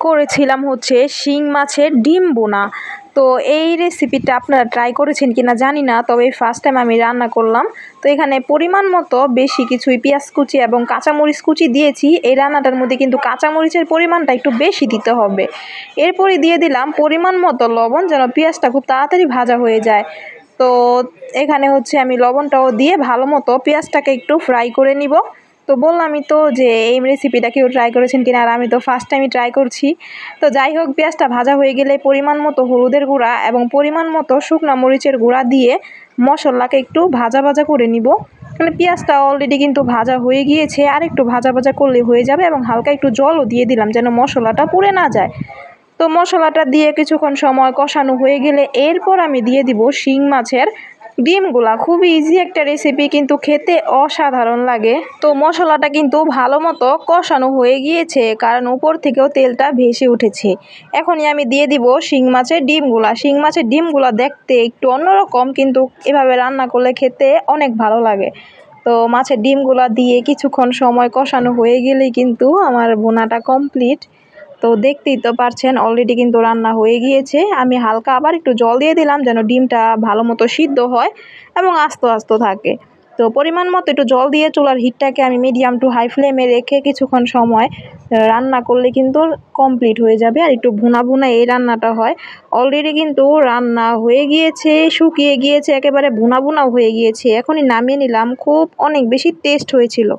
করেছিলাম হচ্ছে শিং মাছের ডিম বোনা। তো এই রেসিপিটা আপনারা ট্রাই করেছেন কিনা জানি না, তবে ফার্স্ট টাইম আমি রান্না করলাম। তো এখানে পরিমাণ মতো বেশি কিছুই পেঁয়াজ কুচি এবং কাঁচামরিচ কুচি দিয়েছি। এই রান্নাটার মধ্যে কিন্তু কাঁচামরিচের পরিমাণটা একটু বেশি দিতে হবে। এরপরে দিয়ে দিলাম পরিমাণ মতো লবণ, যেন পেঁয়াজটা খুব তাড়াতাড়ি ভাজা হয়ে যায়। তো এখানে হচ্ছে আমি লবণটাও দিয়ে ভালো মতো পেঁয়াজটাকে একটু ফ্রাই করে নিব। তো বললামই তো যে এই রেসিপিটা কেউ ট্রাই করেছেন কিনা, আর আমি তো ফার্স্ট টাইমই ট্রাই করছি। তো যাই হোক, পেঁয়াজটা ভাজা হয়ে গেলে পরিমাণ মতো হলুদের গুঁড়া এবং পরিমাণ মতো শুকনো মরিচের গুঁড়া দিয়ে মশলাকে একটু ভাজা ভাজা করে নিব। মানে পেঁয়াজটা অলরেডি কিন্তু ভাজা হয়ে গিয়েছে, আর একটু ভাজা ভাজা করলে হয়ে যাবে। এবং হালকা একটু জলও দিয়ে দিলাম যেন মশলাটা পুড়ে না যায়। তো মশলাটা দিয়ে কিছুক্ষণ সময় কষানো হয়ে গেলে এরপর আমি দিয়ে দিব শিং মাছের ডিমগুলা। খুবই ইজি একটা রেসিপি, কিন্তু খেতে অসাধারণ লাগে। তো মশলাটা কিন্তু ভালো মতো কষানো হয়ে গিয়েছে, কারণ উপর থেকেও তেলটা ভেসে উঠেছে। এখনই আমি দিয়ে দিব শিং মাছের ডিমগুলা। শিং মাছের ডিমগুলা দেখতে একটু অন্যরকম, কিন্তু এভাবে রান্না করলে খেতে অনেক ভালো লাগে। তো মাছের ডিমগুলা দিয়ে কিছুক্ষণ সময় কষানো হয়ে গেলেই কিন্তু আমার ভুনাটা কমপ্লিট। তো দেখতেই তো পারছেন অলরেডি কিন্তু রান্না হয়ে গিয়েছে। আমি হালকা আবার একটু জল দিয়ে দিলাম যেন ডিমটা ভালো মতো সিদ্ধ হয় এবং আস্ত আস্ত থাকে। তো পরিমাণ মতো একটু জল দিয়ে চুলার হিটটাকে আমি মিডিয়াম টু হাই ফ্লেমে রেখে কিছুক্ষণ সময় রান্না করলে কিন্তু কমপ্লিট হয়ে যাবে। আর একটু ভুনা ভুনা এই রান্নাটা হয়। অলরেডি কিন্তু রান্না হয়ে গিয়েছে, শুকিয়ে গিয়েছে, একেবারে ভুনা ভুনাও হয়ে গিয়েছে। এখনই নামিয়ে নিলাম, খুব অনেক বেশি টেস্ট হয়েছিল।